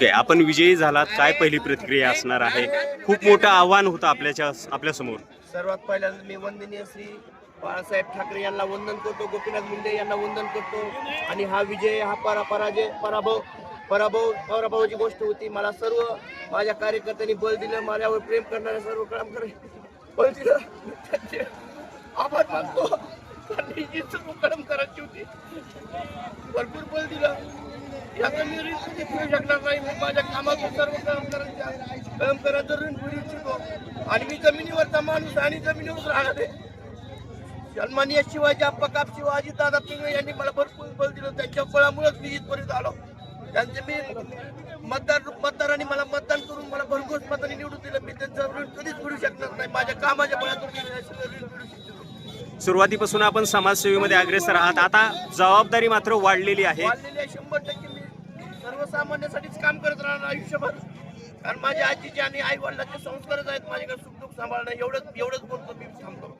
Okay, आपण विजयी झालात, काय पहिली प्रतिक्रिया असणार आहे? खूप मोठं आव्हान होतं आपल्या समोर. सर्वात पहिल्यांदा मी वंदनीय श्री बाळासाहेब ठाकरे यांना वंदन करतो, गोपीनाथ मुंडे यांना वंदन करतो. आणि हा विजय, हा पराभवाची गोष्ट होती. मला सर्व माझ्या कार्यकर्त्यांनी बळ दिलं, माझ्यावर प्रेम करणाऱ्या सर्व कामगारांनी बळ दिलं, त्यांचे आभार मानतो. त्यांनी जी सर्व कर्म करायची होती भरपूर बळ दिलं. याचा मी ऋण कधी फेडू शकणार नाही. मी माझ्या कामातून सर्व कर्म करायचं ऋण फेडू इच्छितो. आणि मी जमिनीवरचा माणूस आणि जमिनीवर राहणार आहे. सन्माननीय शिवाजी अप्पा कापशी, अजितदादा पिंगळे यांनी मला भरपूर बळ दिलं. त्यांच्या बळामुळेच मी इथपर्यंत आलो. त्यांचे मी मतदारांनी मला मतदान करून मला भरघोस मतांनी निवडून दिलं. मी त्यांचं ऋण कधीच फेडू शकणार नाही. माझ्या कामाच्या बळातून ऋण फेडू शकतो. सुरुवातीपासून आपण समाजसेवेमध्ये अग्रेसर आहात, आता जबाबदारी मात्र वाढलेली आहे. 100% मी सर्वसामान्यांसाठीच काम करत राहणार आयुष्यभर. कारण माझ्या आजीचे आणि आई वडिलांचे संस्कारच आहेत माझ्याकडे सुखदुःख सांभाळणं. एवढंच बोलतो मी, थांबतो.